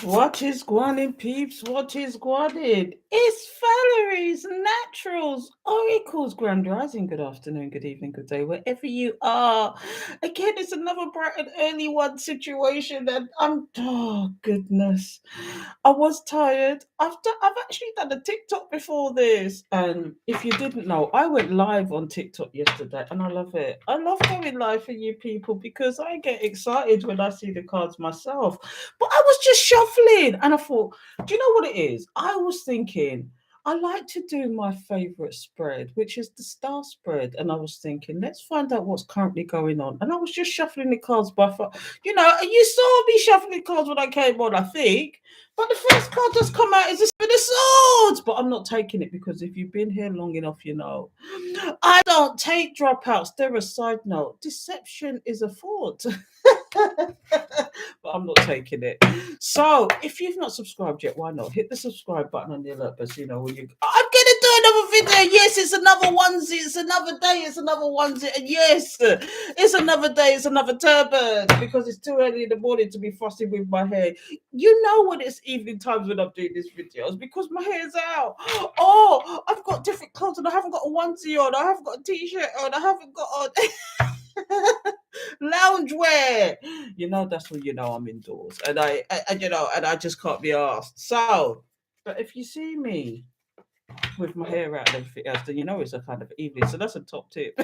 What is gwan peeps? What is gwan? It's Valerie's Naturals Oracles Grand Rising. Good afternoon, good evening, good day, wherever you are. Again, it's another bright and early one situation, and oh goodness, I was tired. I've actually done a TikTok before this, and if you didn't know, I went live on TikTok yesterday, and I love it. I love going live for you people because I get excited when I see the cards myself. But I was just shuffling and I thought, do you know what it is? I was thinking, I like to do my favorite spread, which is the star spread. And I was thinking, let's find out what's currently going on. And I was just shuffling the cards by, you saw me shuffling cards when I came on, I think. But the first card that's come out is the Seven of Swords. But I'm not taking it because if you've been here long enough, you know. I don't take dropouts. They're a side note. Deception is a fraud. But I'm not taking it. So if you've not subscribed yet, why not hit the subscribe button on the alert bell so you know when you. I'm gonna do another video. Yes, it's another onesie. It's another day. It's another onesie. And yes, it's another day. It's another turban because it's too early in the morning to be fussing with my hair. You know when it's evening times when I'm doing these videos because my hair's out. Oh, I've got different clothes and I haven't got a onesie on. I haven't got a t-shirt on. I haven't got on. Loungewear. You know, that's when you know I'm indoors, and I just can't be asked. So, but if you see me with my hair out and everything else, then you know it's a kind of evening. So that's a top tip.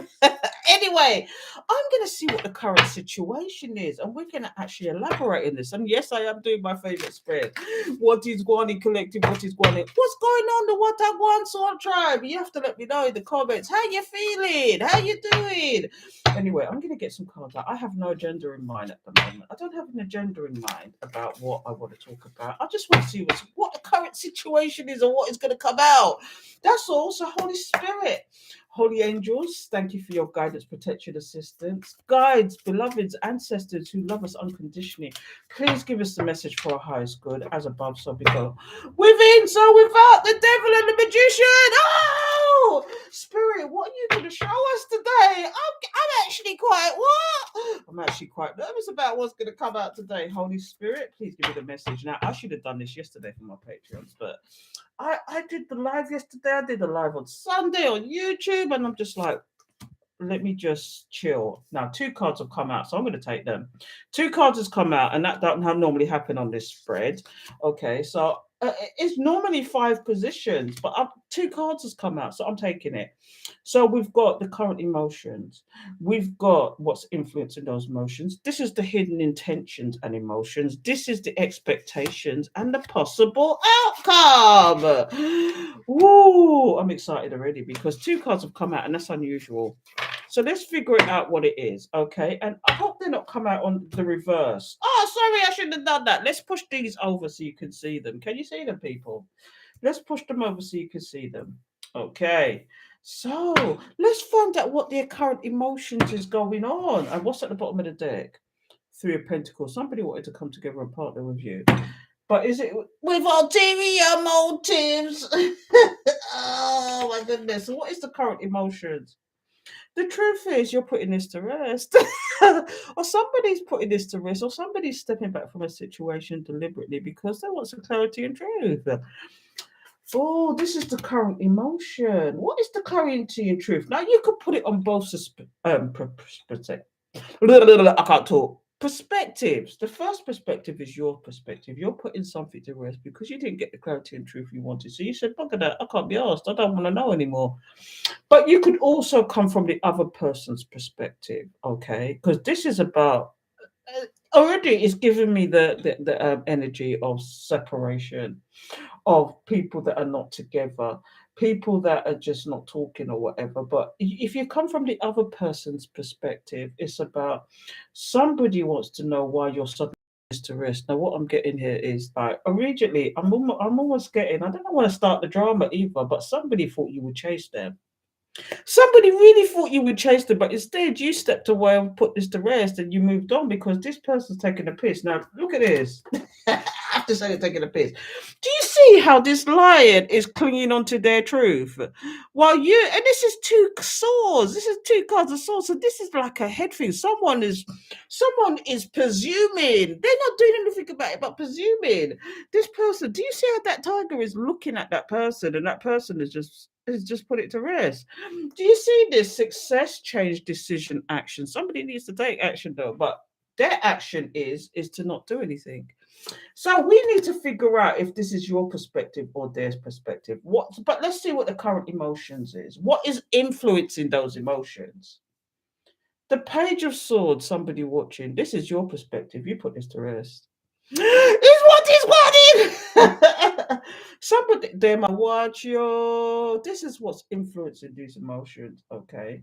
Anyway, I'm going to see what the current situation is, and we're going to actually elaborate on this. And yes, I am doing my favorite spread. What is Guani Collective? What is Guani? What's going on the What I Want Sort Tribe? You have to let me know in the comments. How you feeling? How you doing? Anyway, I'm going to get some cards out. I have no agenda in mind at the moment. I don't have an agenda in mind about what I want to talk about. I just want to see what the current situation is and what is going to come out. That's all. So, Holy Spirit, holy angels, thank you for your guidance, protection, assistance, guides, beloveds, ancestors who love us unconditionally. Please give us the message for our highest good, as above, so below. Within, so without, the devil and the magician. Oh, Spirit, what are you going to show us today? I'm actually quite what? I'm actually quite nervous about what's going to come out today. Holy Spirit, please give me the message. Now, I should have done this yesterday for my Patreons, but I did the live yesterday. I did the live on Sunday on YouTube, and I'm just like, let me just chill. Now, two cards have come out, so I'm going to take them. Two cards has come out, and that don't normally happen on this spread. Okay, so it's normally five positions, but two cards has come out, so I'm taking it. So we've got the current emotions. We've got what's influencing those emotions. This is the hidden intentions and emotions. This is the expectations and the possible outcome. Woo! I'm excited already because two cards have come out, and that's unusual. So let's figure it out what it is, okay? And I hope they're not come out on the reverse. Oh, sorry, I shouldn't have done that. Let's push these over so you can see them. Can you see them, people? Let's push them over so you can see them. Okay. So let's find out what their current emotions is going on. And what's at the bottom of the deck? Three of Pentacles. Somebody wanted to come together and partner with you. But is it with ulterior motives? Oh my goodness. So what is the current emotions? The truth is, you're putting this to rest, or somebody's putting this to rest, or somebody's stepping back from a situation deliberately because they want some clarity and truth. Oh, this is the current emotion. What is the clarity and truth? Now you could put it on both I can't talk. Perspectives. The first perspective is your perspective. You're putting something to rest because you didn't get the clarity and truth you wanted. So you said, "Bugger that! I can't be asked. I don't want to know anymore." But you could also come from the other person's perspective, okay? Because this is about already it's giving me the energy of separation, of people that are not together, people that are just not talking or whatever. But if you come from the other person's perspective, it's about somebody wants to know why you're suddenly to rest. Now, what I'm getting here is like originally, I'm almost getting. I don't want to start the drama either, but somebody thought you would chase them. Somebody really thought you would chase them, but instead you stepped away and put this to rest and you moved on because this person's taking a piss. Now, look at this. I have to say they're taking a piss. Do you see see how this lion is clinging onto their truth? While you, and this is two swords, this is two cards of swords. So this is like a head thing. Someone is presuming. They're not doing anything about it, but presuming. This person, do you see how that tiger is looking at that person, and that person is just put it to rest? Do you see this success, change, decision, action? Somebody needs to take action though, but their action is to not do anything. So we need to figure out if this is your perspective or their perspective. But let's see what the current emotions is. What is influencing those emotions? The Page of Swords, somebody watching, this is your perspective. You put this to rest. Is what is wanting. Somebody they might watch you. This is what's influencing these emotions, okay?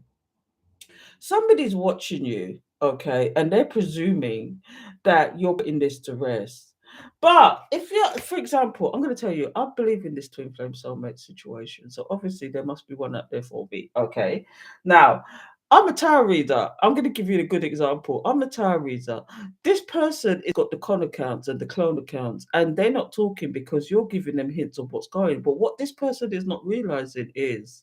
Somebody's watching you, okay, and they're presuming that you're putting this to rest. But if you're, for example, I'm going to tell you, I believe in this twin flame soulmate situation. So obviously there must be one out there for me, okay? Now, I'm a tarot reader. I'm going to give you a good example. I'm a tarot reader. This person has got the con accounts and the clone accounts, and they're not talking because you're giving them hints of what's going. But what this person is not realizing is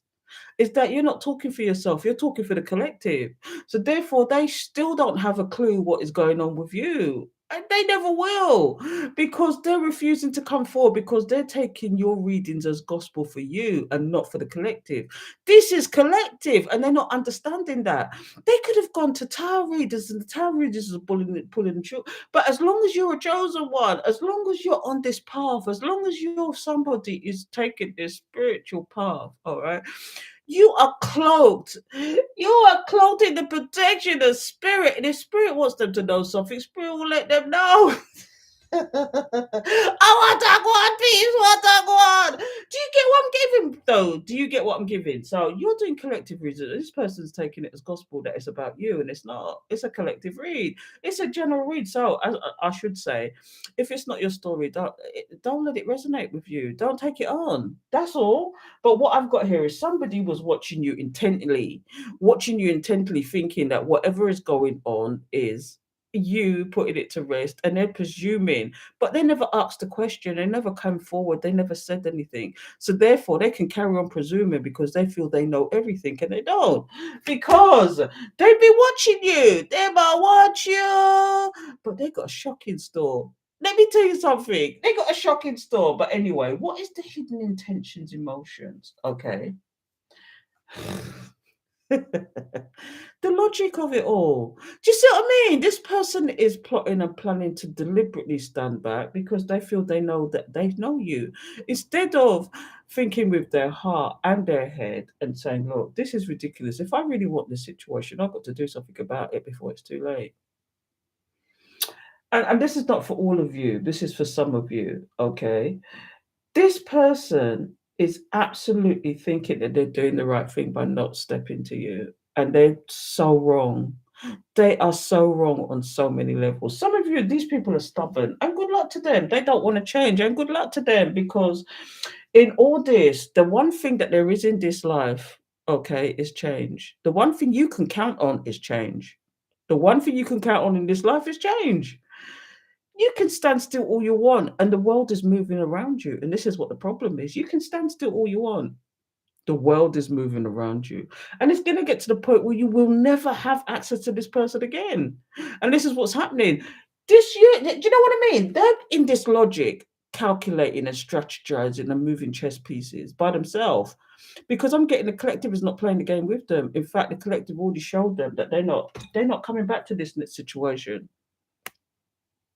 that you're not talking for yourself, you're talking for the collective. So therefore, they still don't have a clue what is going on with you. And they never will because they're refusing to come forward because they're taking your readings as gospel for you and not for the collective. This is collective, and they're not understanding that. They could have gone to tarot readers, and the tarot readers are pulling the truth. But as long as you're a chosen one, as long as you're on this path, as long as you're somebody is taking this spiritual path, all right, you are cloaked. You are cloaked in the protection of spirit. And if spirit wants them to know something, spirit will let them know. I want that one, please. Want that one. Do you get what I'm giving, though? Do you get what I'm giving? So you're doing collective reading. This person's taking it as gospel that it's about you, and it's not. It's a collective read. It's a general read. So I should say, if it's not your story, don't let it resonate with you. Don't take it on. That's all. But what I've got here is somebody was watching you intently, thinking that whatever is going on is you putting it to rest, and they're presuming, but they never asked the question, they never came forward, they never said anything. So therefore they can carry on presuming because they feel they know everything, and they don't, because they be watching you, they might watch you, but they got a shock in store. Let me tell you something, they got a shock in store. But anyway, what is the hidden intentions, emotions? Okay. The logic of it all. Do you see what I mean? This person is plotting and planning to deliberately stand back because they feel they know that they know you. Instead of thinking with their heart and their head and saying, look, this is ridiculous. If I really want this situation, I've got to do something about it before it's too late. And this is not for all of you, this is for some of you, okay? This person is absolutely thinking that they're doing the right thing by not stepping to you. And they're so wrong. They are so wrong on so many levels. Some of you, these people are stubborn, and good luck to them. They don't want to change, and good luck to them, because in all this, the one thing that there is in this life, okay, is change. The one thing you can count on is change. The one thing you can count on in this life is change. You can stand still all you want, and the world is moving around you. And this is what the problem is. You can stand still all you want. The world is moving around you. And it's going to get to the point where you will never have access to this person again. And this is what's happening. This year, do you know what I mean? They're in this logic, calculating and strategizing and moving chess pieces by themselves. Because I'm getting the collective is not playing the game with them. In fact, the collective already showed them that they're not coming back to this situation.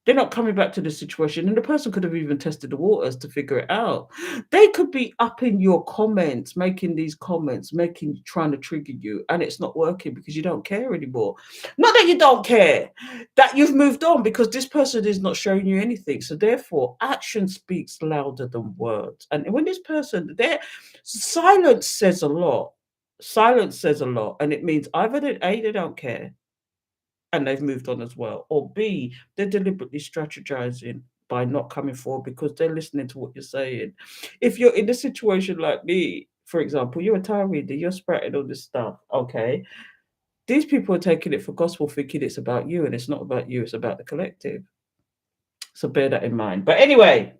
They're not coming back to the situation, and the person could have even tested the waters to figure it out. They could be up in your comments, making these comments, trying to trigger you, and it's not working because you don't care anymore. Not that you don't care, that you've moved on, because this person is not showing you anything. So therefore, action speaks louder than words. And when this person, their silence says a lot. Silence says a lot, and it means either they don't care and they've moved on as well. Or B, they're deliberately strategizing by not coming forward because they're listening to what you're saying. If you're in a situation like me, for example, you're a tarot reader, you're sprouting all this stuff, okay? These people are taking it for gospel, thinking it's about you, and it's not about you, it's about the collective. So bear that in mind. But anyway,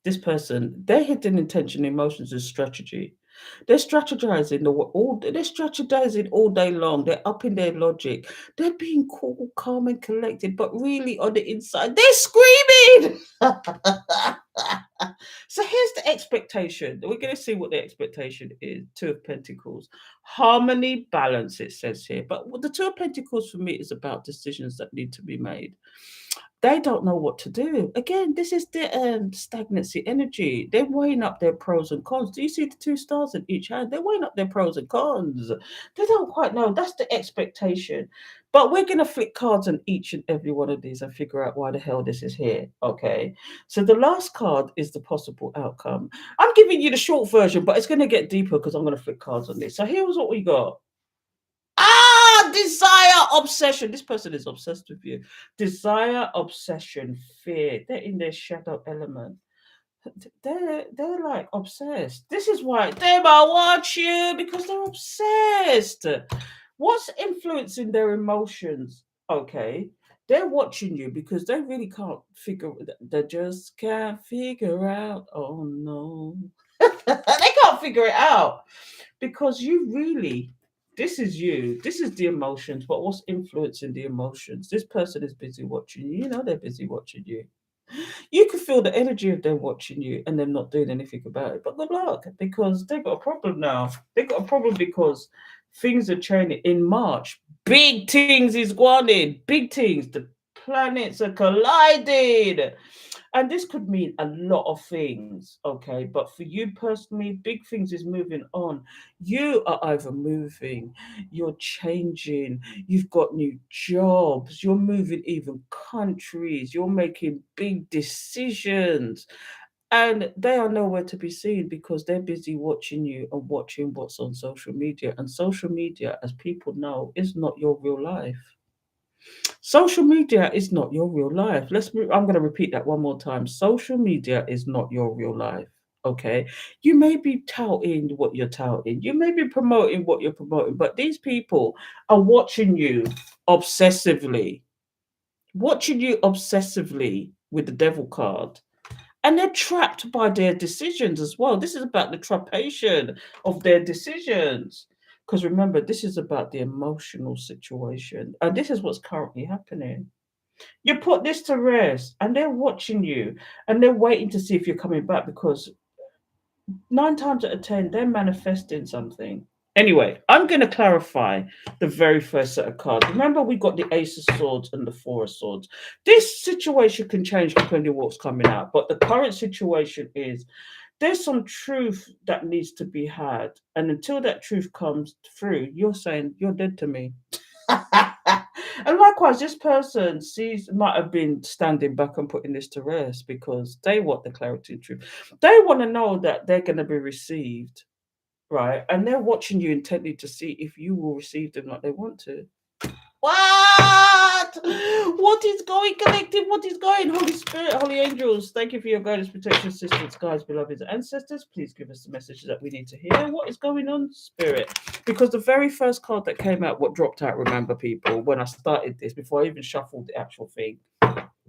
This person, their hidden intention, emotions, and strategy. They're strategizing all day long. They're up in their logic. They're being cool, calm, and collected, but really on the inside, they're screaming. So here's the expectation. We're going to see what the expectation is. Two of Pentacles, harmony, balance. It says here, but the Two of Pentacles for me is about decisions that need to be made. They don't know what to do. Again, this is the stagnancy energy. They're weighing up their pros and cons. Do you see the two stars in each hand? They're weighing up their pros and cons. They don't quite know. That's the expectation. But we're going to flick cards on each and every one of these and figure out why the hell this is here. Okay. So the last card is the possible outcome. I'm giving you the short version, but it's going to get deeper because I'm going to flick cards on this. So here's what we got. Desire, obsession. This person is obsessed with you. Desire, obsession, fear. They're in their shadow element. They're like obsessed. This is why they might watch you because they're obsessed. What's influencing their emotions? Okay, they're watching you because they really can't figure. They just can't figure out. Oh no, they can't figure it out because you really, this is you, this is the emotions, but what's influencing the emotions? This person is busy watching you. You know they're busy watching you. You can feel the energy of them watching you and them not doing anything about it. But good luck because they've got a problem now. They've got a problem because things are changing in March. Big things is going in. Big things. The planets are colliding. And this could mean a lot of things, okay? But for you personally, big things is moving on. You are either moving, you're changing, you've got new jobs, you're moving even countries, you're making big decisions. And they are nowhere to be seen because they're busy watching you and watching what's on social media. And social media, as people know, is not your real life. Social media is not your real life. I'm going to repeat that one more time. Social media is not your real life. Okay. You may be touting what you're touting. You may be promoting what you're promoting, but these people are obsessively, watching you obsessively with the devil card. And they're trapped by their decisions as well. This is about the trapation of their decisions. Because remember, this is about the emotional situation. And this is what's currently happening. You put this to rest, and they're watching you, and they're waiting to see if you're coming back because 9 times out of 10, they're manifesting something. Anyway, I'm going to clarify the very first set of cards. Remember, we got the Ace of Swords and the Four of Swords. This situation can change depending on what's coming out, but the current situation is there's some truth that needs to be had. And until that truth comes through, you're saying, you're dead to me. And likewise, this person might have been standing back and putting this to rest because they want the clarity and truth. They want to know that they're going to be received, right? And they're watching you intently to see if you will receive them like they want to. What? What is going, collective? What is going? Holy Spirit, Holy Angels, thank you for your guidance, protection, assistance, guides, beloved ancestors. Please give us the messages that we need to hear. What is going on, Spirit? Because the very first card that came out, what dropped out, remember, people, when I started this, before I even shuffled the actual thing,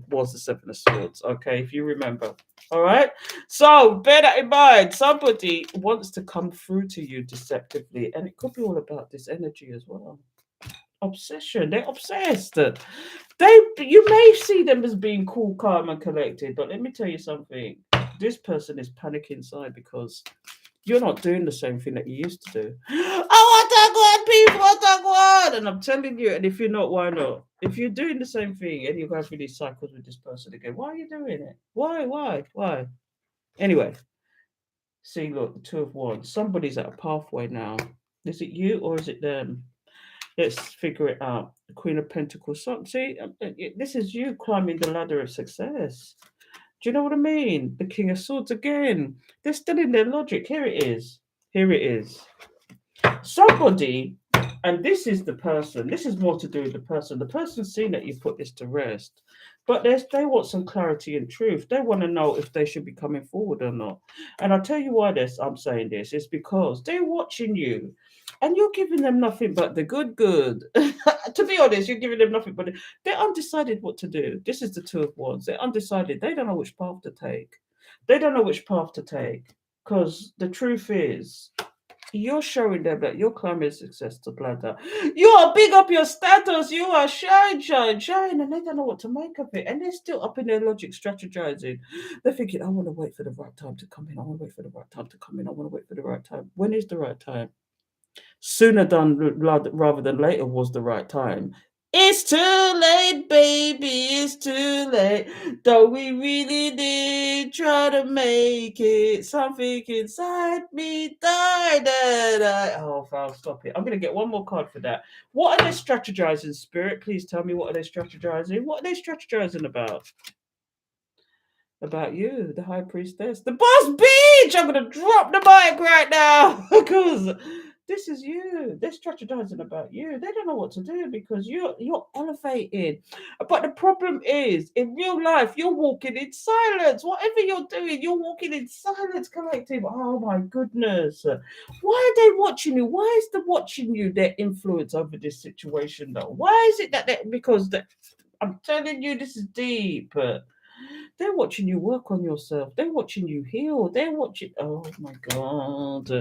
was the Seven of Swords. Okay, if you remember. All right. So bear that in mind. Somebody wants to come through to you deceptively, and it could be all about this energy as well. Obsession. They're obsessed. You may see them as being cool, calm, and collected, but let me tell you something. This person is panicking inside because you're not doing the same thing that you used to do. I want that one. And I'm telling you, and if you're not, why not? If you're doing the same thing and you're going through these cycles with this person again, why are you doing it? Why? Anyway, see, look, the Two of Wands. Somebody's at a pathway now. Is it you or is it them? Let's figure it out. The Queen of Pentacles. So, see, this is you climbing the ladder of success. Do you know what I mean? The King of Swords again. They're still in their logic. Here it is. Here it is. Somebody, and this is the person. This is more to do with the person. The person's seen that you put this to rest, but they want some clarity and truth. They want to know if they should be coming forward or not. And I'll tell you why I'm saying this. It's because they're watching you. And you're giving them nothing but the good. To be honest, you're giving them nothing but they're undecided what to do. This is the Two of Wands. They're undecided. They don't know which path to take. They don't know which path to take. Because the truth is, you're showing them that you're climbing success to bladder. You are big up your status. You are shine, shine, shine. And they don't know what to make of it. And they're still up in their logic strategizing. They're thinking, I want to wait for the right time to come in. I want to wait for the right time to come in. I want to wait for the right time. When is the right time? Sooner done rather than later was the right time. It's too late, baby. It's too late. Don't we really did try to make it? Something inside me died. Oh, Val, stop it. I'm going to get one more card for that. What are they strategizing, Spirit? Please tell me, what are they strategizing? What are they strategizing about? About you, the High Priestess, the boss bitch. I'm gonna drop the mic right now because this is you. They're strategizing about you. They don't know what to do because you're elevated. But the problem is, in real life, you're walking in silence. Whatever you're doing, you're walking in silence, collective. Oh my goodness. Why are they watching you? Why is the watching you their influence over this situation though? Why is it that because I'm telling you, this is deep. They're watching you work on yourself. They're watching you heal. They're watching. Oh my God.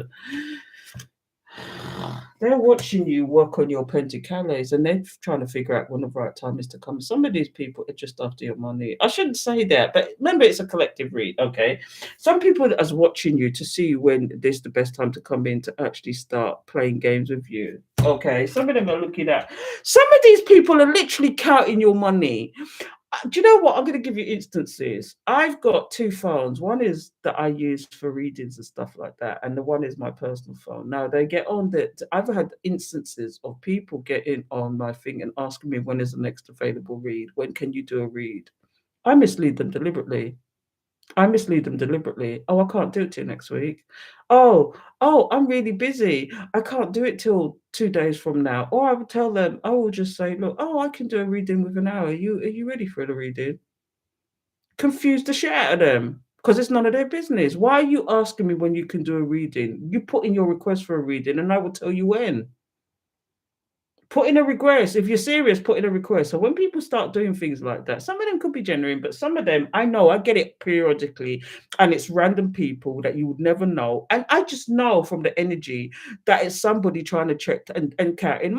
They're watching you work on your penticales and they're trying to figure out when the right time is to come. Some of these people are just after your money. I shouldn't say that, but remember, it's a collective read, okay? Some people are watching you to see when this is the best time to come in to actually start playing games with you, okay? Some of them are looking at. Some of these people are literally counting your money. Do you know what? I'm going to give you instances. I've got two phones. One is that I use for readings and stuff like that, and the one is my personal phone. Now they get on that. I've had instances of people getting on my thing and asking me when is the next available read. When can you do a read? I mislead them deliberately. I mislead them deliberately. Oh, I can't do it till next week. Oh, I'm really busy. I can't do it till 2 days from now. Or I would tell them, I will just say, look, oh, I can do a reading with an hour. Are you ready for the reading? Confuse the shit out of them because it's none of their business. Why are you asking me when you can do a reading? You put in your request for a reading and I will tell you when. Put in a request. If you're serious, put in a request. So when people start doing things like that, some of them could be genuine, but some of them, I know, I get it periodically, and it's random people that you would never know. And I just know from the energy that it's somebody trying to check and counting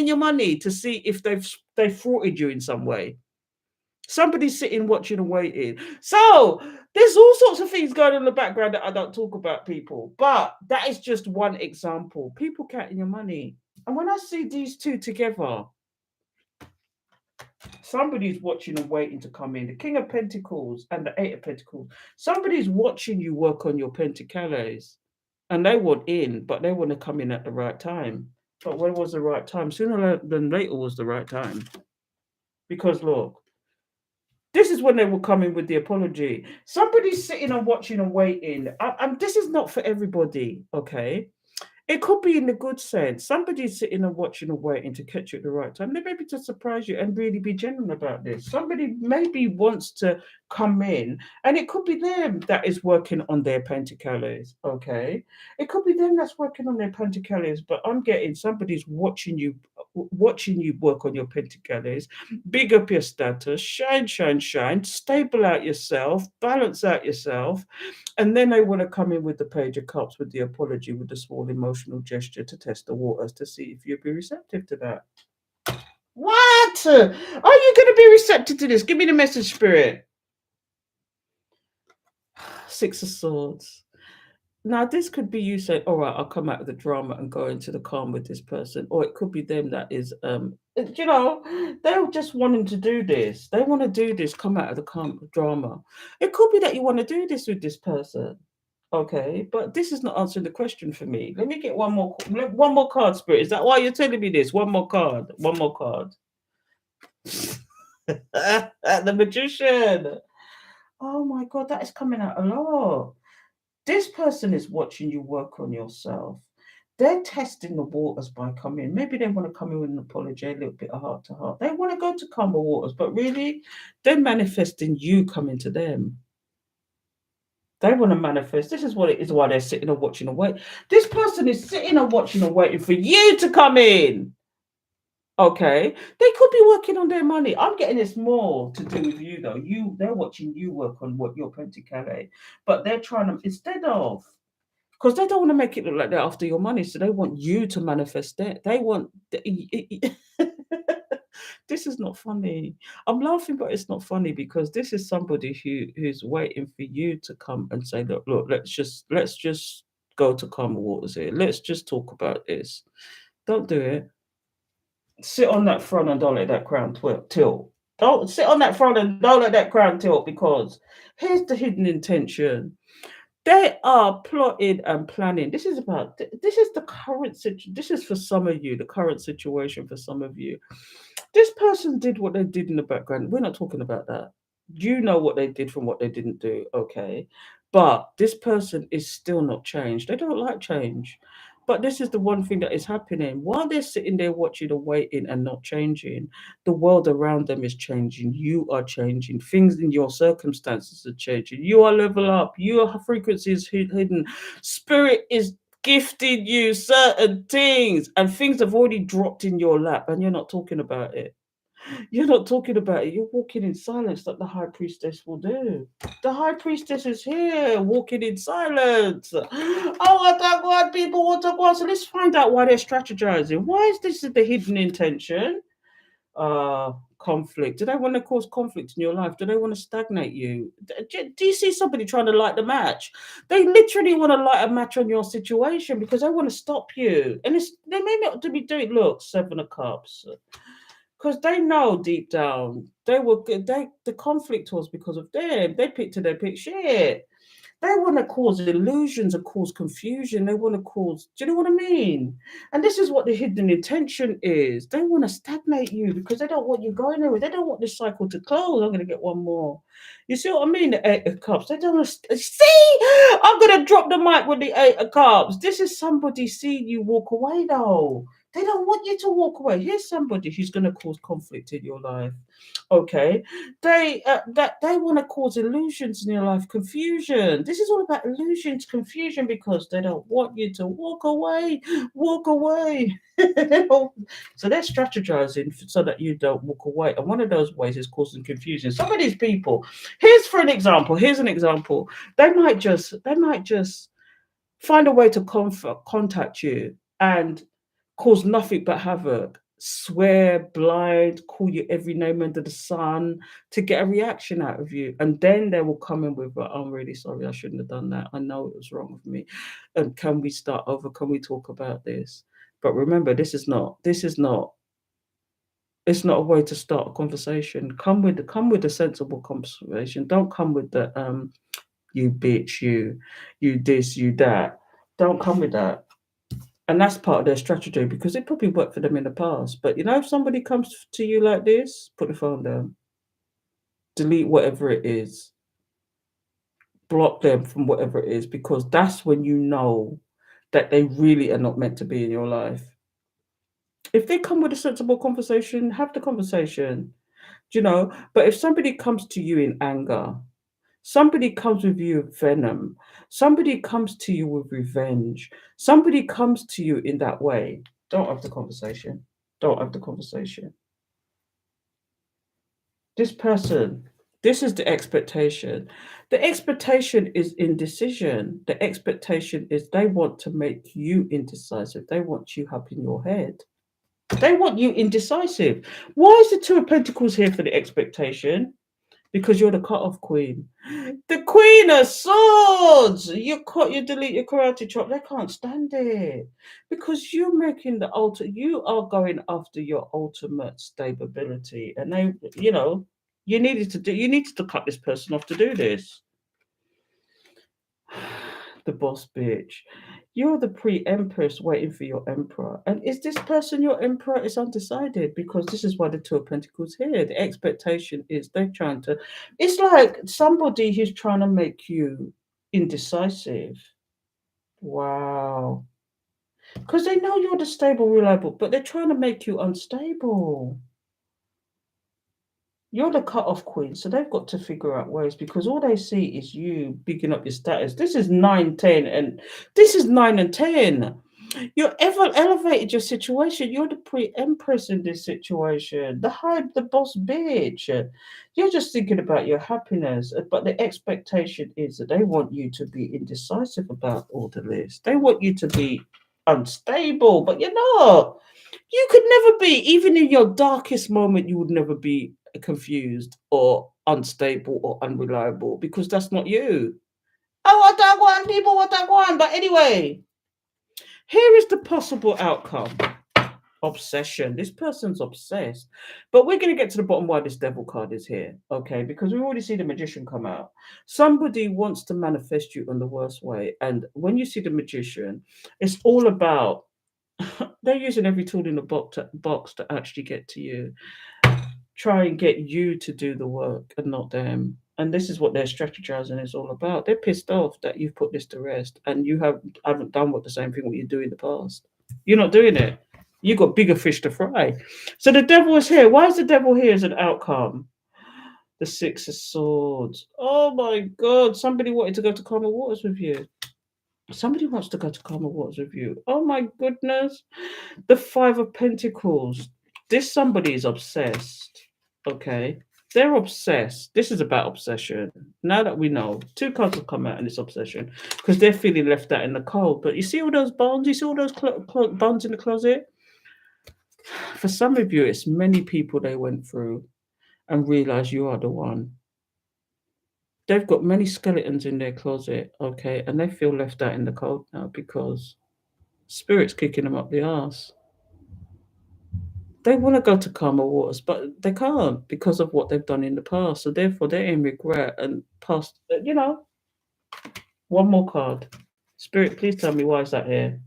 your money to see if they've thwarted you in some way. Somebody's sitting, watching, and waiting. So there's all sorts of things going on in the background that I don't talk about, people. But that is just one example. People counting your money. And when I see these two together, somebody's watching and waiting to come in. The King of Pentacles and the Eight of Pentacles. Somebody's watching you work on your Pentacles. And they want in, but they want to come in at the right time. But when was the right time? Sooner than later was the right time. Because look, this is when they will come in with the apology. Somebody's sitting and watching and waiting. And this is not for everybody, okay? It could be in the good sense. Somebody's sitting and watching and waiting to catch you at the right time. They may be to surprise you and really be genuine about this. Somebody maybe wants to come in, and it could be them that is working on their pentacles. Okay, it could be them that's working on their pentacles. But I'm getting somebody's watching you work on your pentacles. Big up your status, shine, shine, shine. Stable out yourself, balance out yourself. And then they want to come in with the Page of Cups with the apology, with the small emotional gesture to test the waters to see if you'll be receptive to that. What? Are you going to be receptive to this? Give me the message, Spirit. Six of Swords. Now, this could be you saying, all right, I'll come out of the drama and go into the calm with this person. Or it could be them that is, they're just wanting to do this. They want to do this, come out of the calm drama. It could be that you want to do this with this person. Okay, but this is not answering the question for me. Let me get one more card, Spirit. Is that why you're telling me this? One more card. The Magician. Oh my God, that is coming out a lot. This person is watching you work on yourself. They're testing the waters by coming. Maybe they want to come in with an apology, a little bit of heart to heart. They want to go to calmer waters, but really, they're manifesting you coming to them. They want to manifest. This is what it is, why they're sitting and watching and waiting. This person is sitting and watching and waiting for you to come in. Okay, they could be working on their money. I'm getting this more to do with you though. They're watching you work on what your Pentacale, but they're trying to instead of because they don't want to make it look like they're after your money, so they want you to manifest it. They want. This is not funny. I'm laughing, but it's not funny because this is somebody who's waiting for you to come and say, look, let's just go to calmer waters here. Let's just talk about this. Don't do it. Sit on that throne and don't let that crown tilt. Don't sit on that throne and don't let that crown tilt because here's the hidden intention. They are plotting and planning. This is the current situation. This is for some of you, the current situation for some of you. This person did what they did in the background. We're not talking about that. You know what they did from what they didn't do, okay? But this person is still not changed. They don't like change. But this is the one thing that is happening. While they're sitting there watching and waiting and not changing, the world around them is changing. You are changing. Things in your circumstances are changing. You are level up. Your frequency is hidden. Spirit is gifting you certain things, and things have already dropped in your lap, and you're not talking about it. You're not talking about it. You're walking in silence like the high priestess will do. The high priestess is here, walking in silence. Oh, what a God, people, what a God. So let's find out why they're strategizing. Why is this the hidden intention? Conflict. Do they want to cause conflict in your life? Do they want to stagnate you? Do you see somebody trying to light the match? They literally want to light a match on your situation because they want to stop you. And they may not to be doing. Look, 7 of Cups, because they know deep down the conflict was because of them. They picked to their pick shit. They want to cause illusions and cause confusion. They want to cause, do you know what I mean? And this is what the hidden intention is. They want to stagnate you because they don't want you going anywhere. They don't want this cycle to close. I'm going to get one more. You see what I mean? The 8 of Cups. They don't want to see. I'm going to drop the mic with the 8 of Cups. This is somebody seeing you walk away though. They don't want you to walk away. Here's somebody who's going to cause conflict in your life. Okay, they want to cause illusions in your life, confusion. This is all about illusions, confusion, because they don't want you to walk away, walk away. So they're strategizing so that you don't walk away, and one of those ways is causing confusion. Some of these people, here's an example. They might just find a way to contact you and cause nothing but havoc, swear blind, call you every name under the sun to get a reaction out of you. And then they will come in with, I'm really sorry, I shouldn't have done that. I know it was wrong with me. And can we start over? Can we talk about this? But remember, it's not a way to start a conversation. Come with a sensible conversation. Don't come with the you bitch, you this, you that. Don't come with that. And that's part of their strategy because it probably worked for them in the past. But if somebody comes to you like this, put the phone down, delete whatever it is, block them from whatever it is, because that's when you know that they really are not meant to be in your life. If they come with a sensible conversation, have the conversation, But if somebody comes to you in anger, somebody comes with you with venom, somebody comes to you with revenge, somebody comes to you in that way, don't have the conversation. Don't have the conversation. This person, this is the expectation. The expectation is indecision. The expectation is they want to make you indecisive. They want you up in your head. They want you indecisive. Why is the Two of Pentacles here for the expectation? Because you're the cut-off queen. The Queen of Swords. You delete your karate chop. They can't stand it because you're making you are going after your ultimate stability, and you needed to cut this person off to do this. The boss bitch. You're the pre-empress waiting for your emperor. And is this person your emperor? It's undecided because this is why the Two of Pentacles here. The expectation is it's like somebody who's trying to make you indecisive. Wow. Because they know you're the stable, reliable, but they're trying to make you unstable. You're the cut-off queen, so they've got to figure out ways because all they see is you bigging up your status. This is 9, 10, and this is 9 and 10. You're ever elevated your situation. You're the pre-empress in this situation. The boss bitch. You're just thinking about your happiness, but the expectation is that they want you to be indecisive about all the list. They want you to be unstable, but you're not. You could never be, even in your darkest moment, you would never be confused or unstable or unreliable because that's not you. Oh, what I want, people, what I want. But anyway, here is the possible outcome. Obsession. This person's obsessed. But we're going to get to the bottom why this devil card is here, okay? Because we already see the magician come out. Somebody wants to manifest you in the worst way. And when you see the magician, it's all about they're using every tool in the box to actually get to you. Try and get you to do the work and not them. And this is what their strategizing is all about. They're pissed off that you've put this to rest and you haven't done what the same thing what you do in the past. You're not doing it. You got bigger fish to fry. So the devil is here. Why is the devil here as an outcome? The Six of Swords. Oh my God. Somebody wanted to go to calmer waters with you. Somebody wants to go to calmer waters with you. Oh my goodness. The Five of Pentacles. This somebody is obsessed. Okay. They're obsessed. This is about obsession. Now that we know, two cards have come out in this obsession because they're feeling left out in the cold. But you see all those bonds? You see all those bonds in the closet? For some of you, it's many people they went through and realize you are the one. They've got many skeletons in their closet, okay, and they feel left out in the cold now because spirit's kicking them up the arse. They want to go to calmer waters, but they can't because of what they've done in the past. So therefore, they're in regret and past. One more card. Spirit, please tell me why is that here?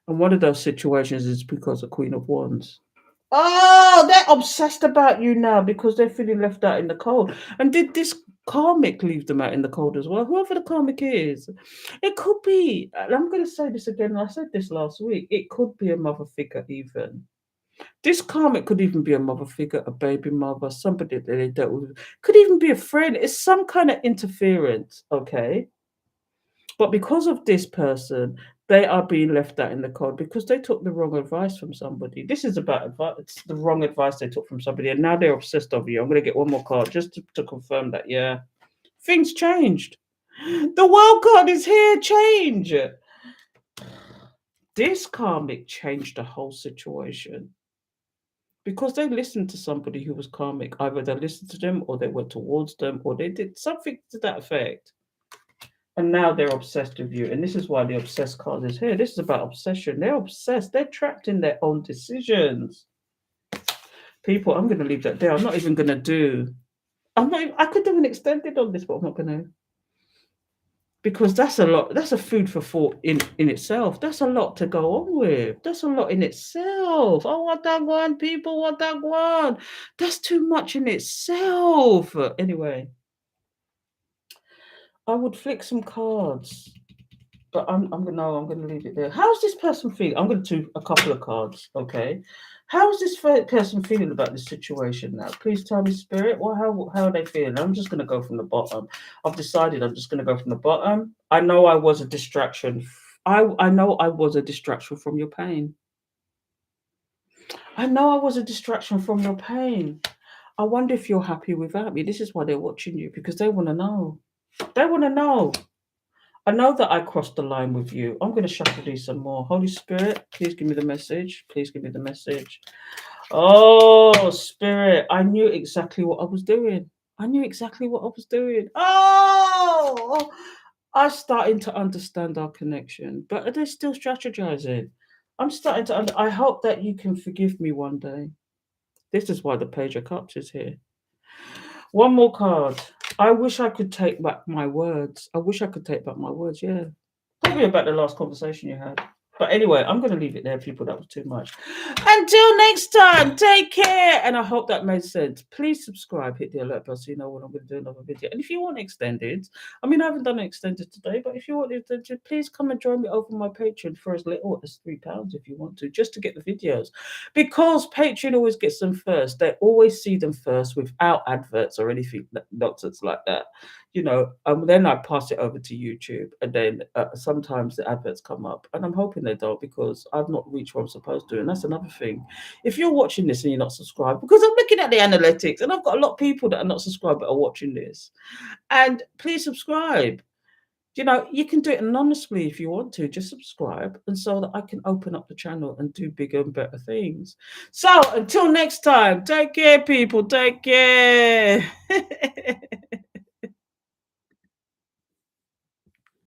And one of those situations is because of Queen of Wands. Oh, they're obsessed about you now because they're feeling left out in the cold. And did this karmic leave them out in the cold as well? Whoever the karmic is, it could be. And I'm going to say this again. I said this last week. It could be a mother figure, even. This karmic could even be a mother figure, a baby mother, somebody that they dealt with. Could even be a friend. It's some kind of interference, okay? But because of this person, they are being left out in the cold because they took the wrong advice from somebody. This is about advice. It's the wrong advice they took from somebody, and now they're obsessed over you. I'm going to get one more card just to confirm that, yeah, things changed. The world card is here, change. This karmic changed the whole situation because they listened to somebody who was karmic. Either they listened to them or they went towards them or they did something to that effect. And now they're obsessed with you. And this is why the obsessed card is here. This is about obsession. They're obsessed. They're trapped in their own decisions. People, I'm going to leave that there. I'm not even going to do. I could do an extended on this, but I'm not going to. Because that's a lot. That's a food for thought in itself. That's a lot to go on with. That's a lot in itself. Oh, what that one, people, what that one. That's too much in itself. Anyway, I would flick some cards. But I'm gonna leave it there. How's this person feeling? I'm gonna do a couple of cards, okay? How's this person feeling about this situation now? Please tell me, Spirit. Well, how are they feeling? I'm just gonna go from the bottom. I've decided I'm just gonna go from the bottom. I know I was a distraction. I know I was a distraction from your pain. I know I was a distraction from your pain. I wonder if you're happy without me. This is why they're watching you because they want to know. They want to know. I know that I crossed the line with you. I'm going to shuffle these some more. Holy Spirit, please give me the message. Please give me the message. Oh, Spirit, I knew exactly what I was doing. I knew exactly what I was doing. Oh, I'm starting to understand our connection, but they're still strategizing. I'm starting to. I hope that you can forgive me one day. This is why the Page of Cups is here. One more card. I wish I could take back my words. I wish I could take back my words, yeah. Tell me about the last conversation you had. But anyway, I'm going to leave it there, people. That was too much. Until next time, take care. And I hope that made sense. Please subscribe, hit the alert bell so you know when I'm going to do another video. And if you want extended, I mean, I haven't done an extended today, but if you want extended, please come and join me over my Patreon for as little as £3 if you want to, just to get the videos. Because Patreon always gets them first. They always see them first without adverts or anything nonsense like that. Then I pass it over to YouTube, and then sometimes the adverts come up, and I'm hoping they don't because I've not reached where I'm supposed to. And that's another thing. If you're watching this and you're not subscribed, because I'm looking at the analytics, and I've got a lot of people that are not subscribed but are watching this, and please subscribe. You can do it anonymously if you want to. Just subscribe, and so that I can open up the channel and do bigger and better things. So until next time, take care, people. Take care.